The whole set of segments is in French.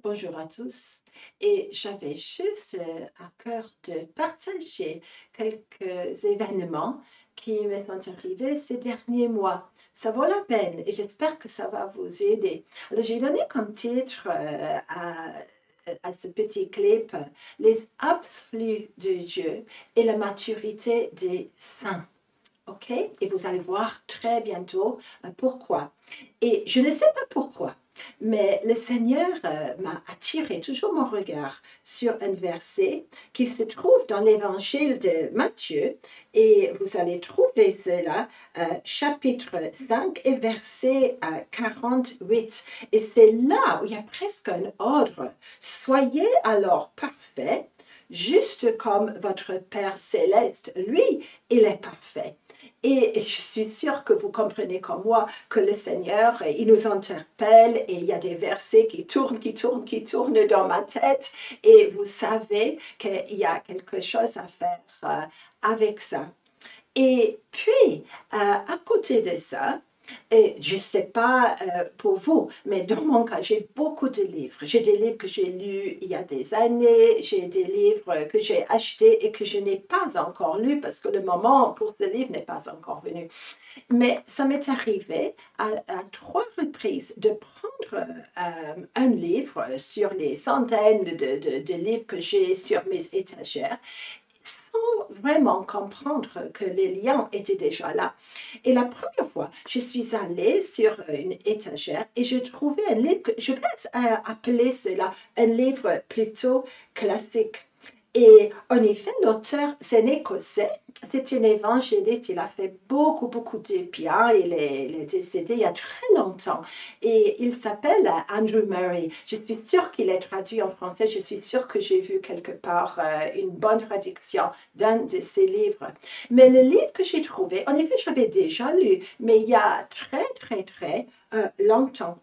Bonjour à tous. Et j'avais juste à cœur de partager quelques événements qui me sont arrivés ces derniers mois. Ça vaut la peine et j'espère que ça va vous aider. Alors, j'ai donné comme titre à ce petit clip Les absolus de Dieu et la maturité des saints. OK? Et vous allez voir très bientôt pourquoi. Et je ne sais pas pourquoi, mais le Seigneur m'a attiré toujours mon regard sur un verset qui se trouve dans l'évangile de Matthieu. Et vous allez trouver cela, chapitre 5 et verset 48. Et c'est là où il y a presque un ordre. Soyez alors parfaits, juste comme votre Père céleste, lui, il est parfait. Et je suis sûre que vous comprenez comme moi que le Seigneur, il nous interpelle et il y a des versets qui tournent, qui tournent, qui tournent dans ma tête. Et vous savez qu'il y a quelque chose à faire avec ça. Et puis, à côté de ça, et je ne sais pas pour vous, mais dans mon cas, j'ai beaucoup de livres. J'ai des livres que j'ai lus il y a des années, j'ai des livres que j'ai achetés et que je n'ai pas encore lus parce que le moment pour ce livre n'est pas encore venu. Mais ça m'est arrivé à trois reprises de prendre un livre sur les centaines de livres que j'ai sur mes étagères sans vraiment comprendre que les liens étaient déjà là. Et la première fois, je suis allée sur une étagère et j'ai trouvé un livre que je vais appeler cela un livre plutôt classique. Et en effet, l'auteur, c'est un Écossais, c'est un évangéliste, il a fait beaucoup, beaucoup de bien, il est décédé il y a très longtemps. Et il s'appelle Andrew Murray. Je suis sûre qu'il est traduit en français, je suis sûre que j'ai vu quelque part une bonne traduction d'un de ses livres. Mais le livre que j'ai trouvé, en effet, j'avais déjà lu, mais il y a très, très, très longtemps.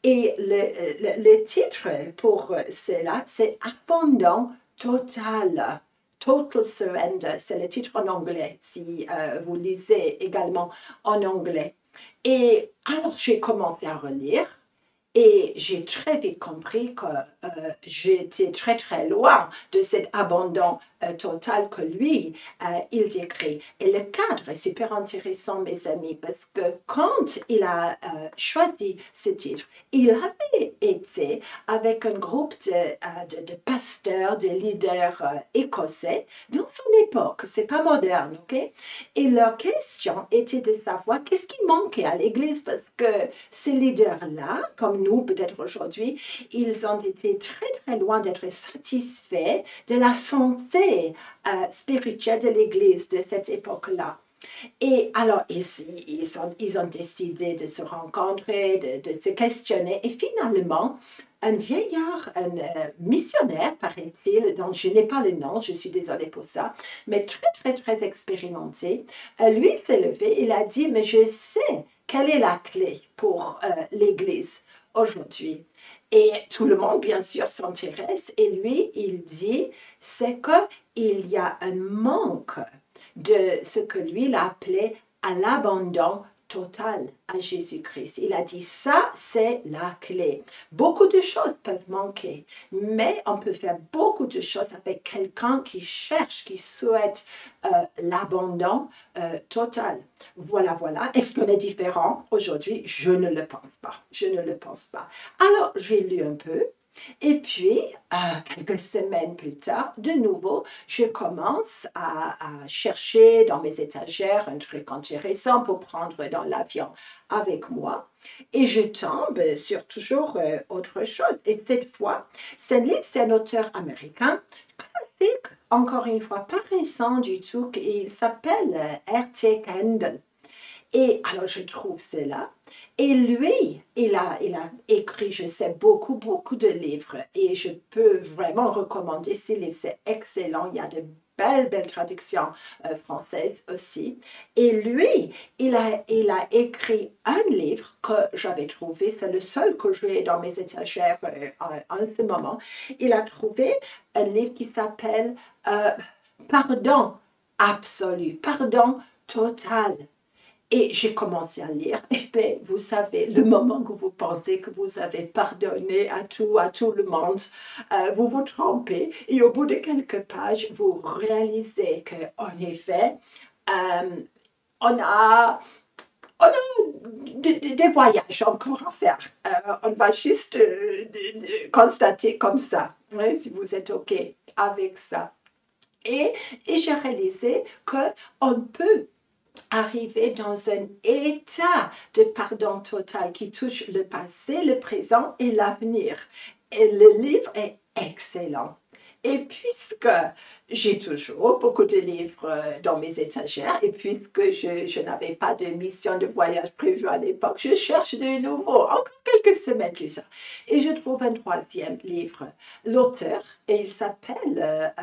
Et le titre pour cela, c'est Abondant Total. Total Surrender, c'est le titre en anglais, si vous lisez également en anglais. Et alors j'ai commencé à relire et j'ai très vite compris que j'étais très très loin de cet abandon total que lui, il décrit. Et le cadre est super intéressant, mes amis, parce que quand il a choisi ce titre, il avait été avec un groupe de pasteurs, de leaders écossais dans son époque. C'est pas moderne, ok? Et leur question était de savoir qu'est-ce qui manquait à l'Église, parce que ces leaders-là, comme nous peut-être aujourd'hui, ils ont été très très loin d'être satisfaits de la santé spirituelle de l'Église de cette époque-là. Et alors, ils ont décidé de se rencontrer, de se questionner. Et finalement, un vieillard, un missionnaire, paraît-il, dont je n'ai pas le nom, je suis désolée pour ça, mais très, très, très expérimenté, lui s'est levé, il a dit, mais je sais quelle est la clé pour l'Église aujourd'hui. Et tout le monde, bien sûr, s'intéresse. Et lui, il dit, c'est qu'il y a un manque de ce que lui il appelait à l'abandon total à Jésus-Christ. Il a dit ça, c'est la clé. Beaucoup de choses peuvent manquer, mais on peut faire beaucoup de choses avec quelqu'un qui cherche, qui souhaite l'abandon total. Voilà, voilà. Est-ce qu'on est différent aujourd'hui? Je ne le pense pas. Je ne le pense pas. Alors, j'ai lu un peu. Et puis, quelques semaines plus tard, de nouveau, je commence à chercher dans mes étagères un truc intéressant pour prendre dans l'avion avec moi. Et je tombe sur toujours autre chose. Et cette fois, ce livre, c'est un auteur américain, classique, encore une fois, pas récent du tout. Il s'appelle R.T. Kendall. Et alors, je trouve cela. Et lui, il a écrit, je sais, beaucoup, beaucoup de livres. Et je peux vraiment recommander ces livres. C'est excellent. Il y a de belles, belles traductions françaises aussi. Et lui, il a écrit un livre que j'avais trouvé. C'est le seul que j'ai dans mes étagères en ce moment. Il a trouvé un livre qui s'appelle Pardon absolu, pardon total. Et j'ai commencé à lire, et bien, vous savez, le moment que vous pensez que vous avez pardonné à tout le monde, vous vous trompez, et au bout de quelques pages, vous réalisez qu'en effet, euh, on a, on a des voyages encore à faire. On va juste constater comme ça, hein, si vous êtes OK avec ça. Et, et j'ai réalisé qu'on peut arriver dans un état de pardon total qui touche le passé, le présent et l'avenir. Et le livre est excellent. Et puisque j'ai toujours beaucoup de livres dans mes étagères, et puisque je n'avais pas de mission de voyage prévue à l'époque, je cherche de nouveau, encore quelques semaines plus tard. Et je trouve un troisième livre. L'auteur, il s'appelle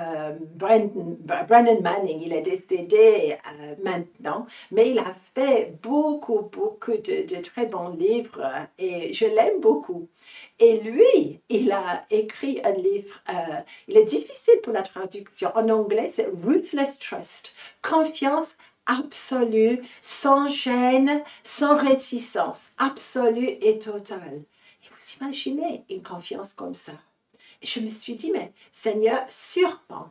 Brennan Manning, il est décédé maintenant, mais il a fait beaucoup de très bons livres et je l'aime beaucoup. Et lui, il a écrit un livre, il est difficile pour la traduction. En anglais, c'est Ruthless Trust, confiance absolue, sans gêne, sans réticence, absolue et totale. Et vous imaginez une confiance comme ça? Et je me suis dit, mais Seigneur, sûrement,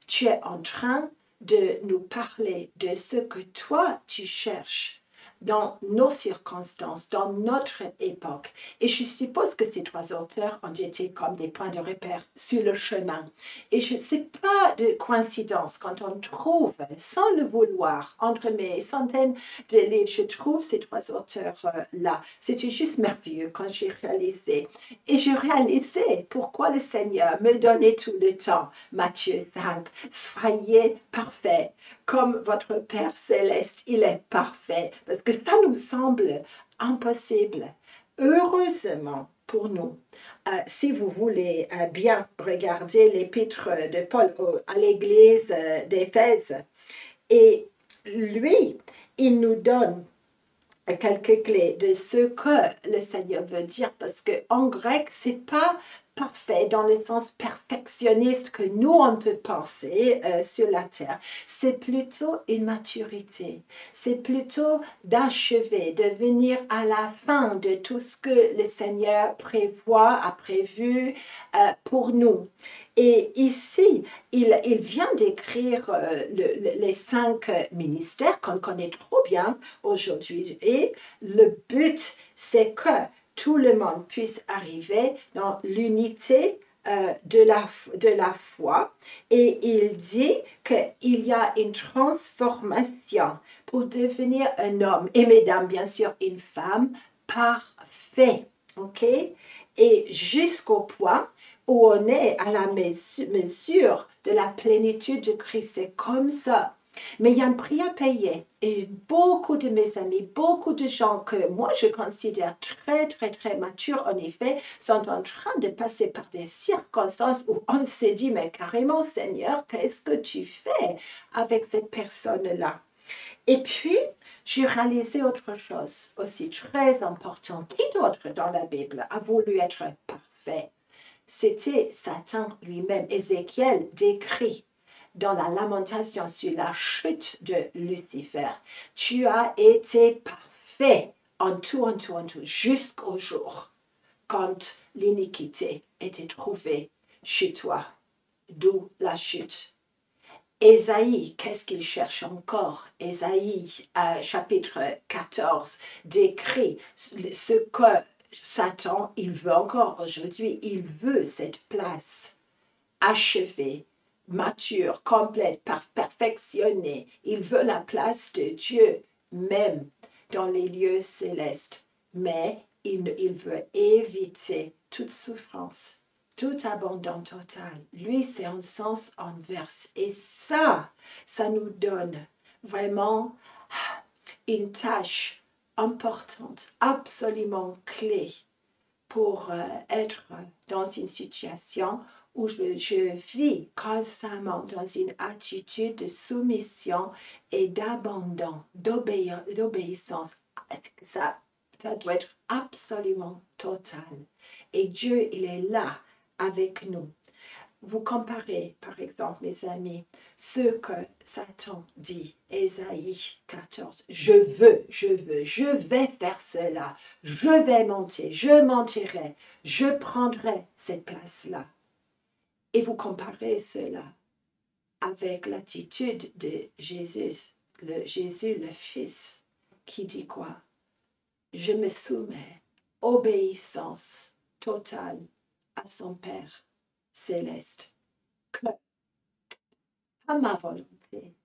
tu es en train de nous parler de ce que toi, tu cherches dans nos circonstances, dans notre époque. Et je suppose que ces trois auteurs ont été comme des points de repère sur le chemin. Et ce n'est pas de coïncidence quand on trouve, sans le vouloir, entre mes centaines de livres, je trouve ces trois auteurs-là. C'était juste merveilleux quand j'ai réalisé. Et j'ai réalisé pourquoi le Seigneur me donnait tout le temps. Matthieu 5, soyez parfaits comme votre Père céleste, il est parfait. Parce que ça nous semble impossible. Heureusement pour nous, si vous voulez bien regarder l'épître de Paul à l'église d'Éphèse, et lui, il nous donne quelques clés de ce que le Seigneur veut dire, parce qu'en grec, c'est pas parfait dans le sens perfectionniste que nous, on peut penser sur la terre. C'est plutôt une maturité. C'est plutôt d'achever, de venir à la fin de tout ce que le Seigneur prévoit, a prévu pour nous. Et ici, il vient d'écrire les 5 ministères qu'on connaît trop bien aujourd'hui. Et le but, c'est que tout le monde puisse arriver dans l'unité de la foi. Et il dit qu'il y a une transformation pour devenir un homme, et mesdames, bien sûr, une femme parfait. OK? Et jusqu'au point où on est à la mesure de la plénitude de Christ. C'est comme ça. Mais il y a un prix à payer. Et beaucoup de mes amis, beaucoup de gens que moi je considère très matures, en effet, sont en train de passer par des circonstances où on se dit, mais carrément, Seigneur, qu'est-ce que tu fais avec cette personne-là? Et puis, j'ai réalisé autre chose aussi très important. Qui d'autre dans la Bible a voulu être parfait? C'était Satan lui-même. Ézéchiel décrit dans la lamentation sur la chute de Lucifer. Tu as été parfait en tout, jusqu'au jour quand l'iniquité était trouvée chez toi. D'où la chute. Ésaïe, qu'est-ce qu'il cherche encore? Ésaïe, chapitre 14, décrit ce que Satan, il veut encore aujourd'hui, il veut cette place achevée, mature, complète, perfectionnée. Il veut la place de Dieu, même dans les lieux célestes. Mais il veut éviter toute souffrance, tout abandon total. Lui, c'est un sens inverse. Et ça nous donne vraiment une tâche importante, absolument clé pour être dans une situation où je vis constamment dans une attitude de soumission et d'abandon, d'obéissance. Ça doit être absolument total. Et Dieu, il est là avec nous. vous comparez, par exemple, mes amis, ce que Satan dit, Ésaïe 14, je vais faire cela, je vais monter, je monterai, je prendrai cette place-là. Et vous comparez cela avec l'attitude de Jésus, le Fils, qui dit quoi? Je me soumets, obéissance totale à son Père céleste, que à ma volonté,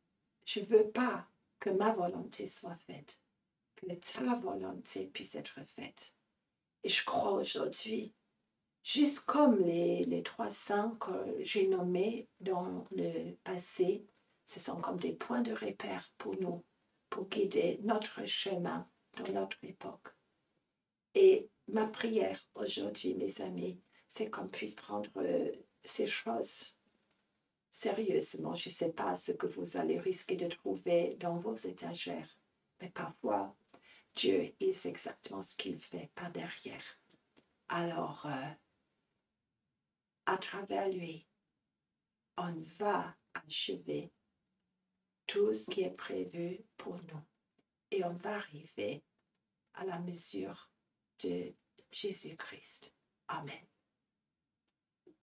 je ne veux pas que ma volonté soit faite, que ta volonté puisse être faite. Et je crois aujourd'hui, juste comme les 3 saints que j'ai nommés dans le passé, ce sont comme des points de repère pour nous, pour guider notre chemin dans notre époque. Et ma prière aujourd'hui, mes amis, c'est qu'on puisse prendre ces choses sérieusement. Je ne sais pas ce que vous allez risquer de trouver dans vos étagères, mais parfois, Dieu, il sait exactement ce qu'il fait par derrière. Alors, à travers lui, on va achever tout ce qui est prévu pour nous. Et on va arriver à la mesure de Jésus-Christ. Amen.